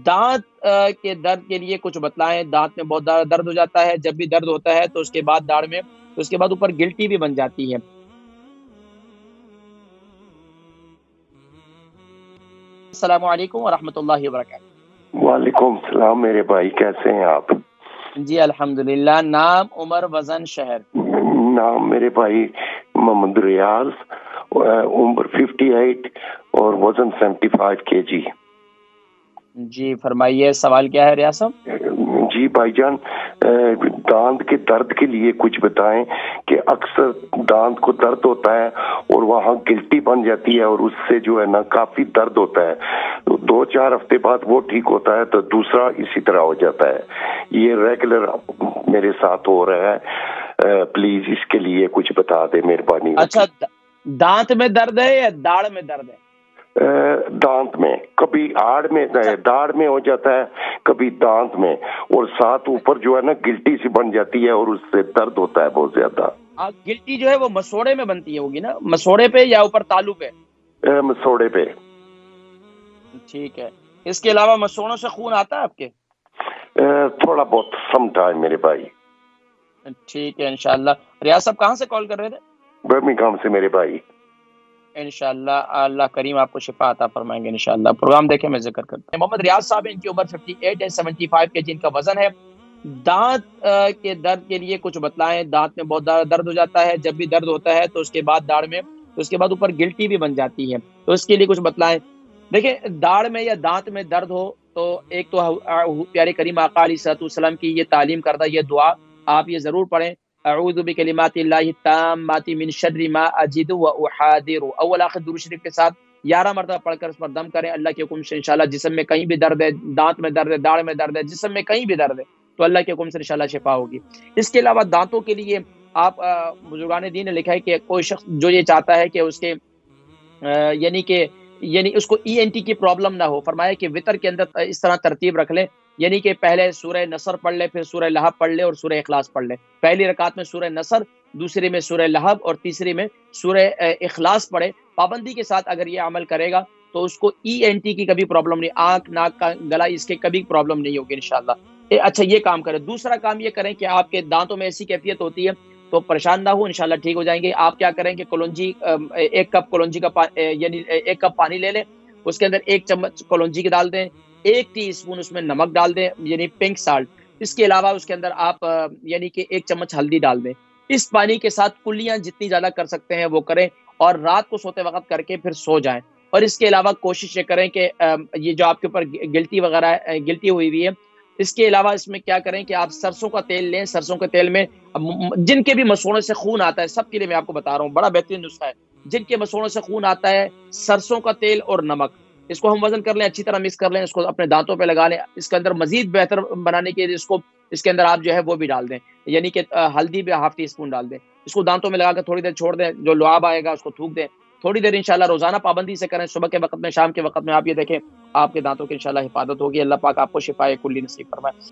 دانت کے درد کے لیے کچھ بتلائیں. دانت میں بہت زیادہ درد ہو جاتا ہے، جب بھی درد ہوتا ہے تو اس کے بعد داڑھ میں، تو اس کے بعد اوپر گلٹی بھی بن جاتی ہے. السلام علیکم ورحمۃ اللہ وبرکاتہ. وعلیکم السلام میرے بھائی، کیسے ہیں آپ؟ جی الحمدللہ. نام عمر، وزن شہر. نام میرے بھائی محمد ریاض، عمر 58 اور وزن 75 kg. جی فرمائیے، سوال کیا ہے ریاض صاحب؟ جی بھائی جان، دانت کے درد کے لیے کچھ بتائیں کہ اکثر دانت کو درد ہوتا ہے اور وہاں گلٹی بن جاتی ہے اور اس سے جو ہے نا کافی درد ہوتا ہے. 2-4 ہفتے بعد وہ ٹھیک ہوتا ہے تو دوسرا اسی طرح ہو جاتا ہے. یہ ریگولر میرے ساتھ ہو رہا ہے. پلیز اس کے لیے کچھ بتا دے مہربانی. اچھا، دانت میں درد ہے یا داڑھ میں درد ہے؟ دانت میں، کبھی داڑھ میں ہو جاتا ہے، کبھی دانت میں، اور ساتھ اوپر جو ہے نا گلٹی سی بن جاتی ہے اور اس سے درد ہوتا ہے بہت زیادہ. گلٹی جو ہے وہ مسوڑے میں بنتی ہے ہوگی نا، مسوڑے پہ یا اوپر تالو پہ؟ مسوڑے پہ. ٹھیک ہے. اس کے علاوہ مسوڑوں سے خون آتا ہے آپ کے؟ تھوڑا بہت سم ٹائم میرے بھائی. ٹھیک ہے انشاءاللہ. ریاض صاحب کہاں سے کال کر رہے تھے؟ برمنگھم سے میرے بھائی. انشاءاللہ اللہ کریم آپ کو شفا عطا فرمائیں گے انشاءاللہ. پروگرام دیکھیں میں ذکر کرتا ہوں. محمد ریاض صاحب ہیں، ان کی عمر 58 ہے، 75 کے جن کا وزن ہے. دانت کے درد کے لیے کچھ بتلائیں. دانت میں بہت زیادہ درد ہو جاتا ہے، جب بھی درد ہوتا ہے تو اس کے بعد داڑھ میں، تو اس کے بعد اوپر گلٹی بھی بن جاتی ہے، تو اس کے لیے کچھ بتلائیں. دیکھیں، داڑھ میں یا دانت میں درد ہو تو ایک تو پیارے کریم آقا علیہ الصلوۃ والسلام کی یہ تعلیم کردہ یہ دعا آپ یہ ضرور پڑھیں: اعوذ بکلمات اللہ التامات من شر ما اجد واحاذر. اول آخر درود شریف کے ساتھ 11 مرتبہ پڑھ کر اس پر دم کریں. اللہ کے حکم سے انشاءاللہ جسم میں کہیں بھی درد ہے، دانت میں درد ہے، داڑھ میں درد ہے، جسم میں کہیں بھی درد ہے، تو اللہ کے حکم سے انشاءاللہ شفا ہوگی. اس کے علاوہ دانتوں کے لیے آپ بزرگان دین نے لکھا ہے کہ کوئی شخص جو یہ چاہتا ہے کہ اس کے یعنی اس کو ENT کی پرابلم نہ ہو، فرمایا کہ وتر کے اندر اس طرح ترتیب رکھ لیں، یعنی کہ پہلے سورہ نصر پڑھ لے، پھر سورہ لہب پڑھ لے اور سورہ اخلاص پڑھ لے. پہلی رکعت میں سورہ نصر، دوسری میں سورہ لہب اور تیسری میں سورہ اخلاص پڑھے. پابندی کے ساتھ اگر یہ عمل کرے گا تو اس کو ENT کی کبھی پرابلم نہیں، آنکھ ناک کا گلا اس کے کبھی پرابلم نہیں ہوگی انشاءاللہ. اچھا یہ کام کریں. دوسرا کام یہ کریں کہ آپ کے دانتوں میں ایسی کیفیت ہوتی ہے تو پریشان نہ ہو، انشاءاللہ ٹھیک ہو جائیں گے. آپ کیا کریں کہ کلونجی، 1 کپ کلونجی کا یعنی 1 کپ پانی لے لیں، اس کے اندر 1 چمچ کلونجی کی ڈال دیں، 1 ٹی اسپون اس میں نمک ڈال دیں یعنی پنک سالٹ. اس کے علاوہ اس کے اندر آپ یعنی کہ 1 چمچ ہلدی ڈال دیں. اس پانی کے ساتھ کلیاں جتنی زیادہ کر سکتے ہیں وہ کریں اور رات کو سوتے وقت کر کے پھر سو جائیں. اور اس کے علاوہ کوشش یہ کریں کہ یہ جو آپ کے اوپر گلٹی وغیرہ گلٹی ہوئی ہے، اس کے علاوہ اس میں کیا کریں کہ آپ سرسوں کا تیل لیں. سرسوں کے تیل میں جن کے بھی مسوڑوں سے خون آتا ہے، سب کے لیے میں آپ کو بتا رہا ہوں، بڑا بہترین نسخہ ہے. جن کے مسوڑوں سے خون آتا ہے، سرسوں کا تیل اور نمک، اس کو ہم وزن کر لیں، اچھی طرح مکس کر لیں، اس کو اپنے دانتوں پہ لگا لیں. اس کے اندر مزید بہتر بنانے کے لیے اس کے اندر آپ جو ہے وہ بھی ڈال دیں، یعنی کہ ہلدی بھی ½ ٹی اسپون ڈال دیں. اس کو دانتوں میں لگا کر تھوڑی دیر چھوڑ دیں، جو لعاب آئے گا اس کو تھوک دیں. تھوڑی دیر انشاءاللہ روزانہ پابندی سے کریں، صبح کے وقت میں، شام کے وقت میں. آپ یہ دیکھیں آپ کے دانتوں کی انشاءاللہ حفاظت ہوگی. اللہ پاک آپ کو شفائے کلی نصیب فرمائے.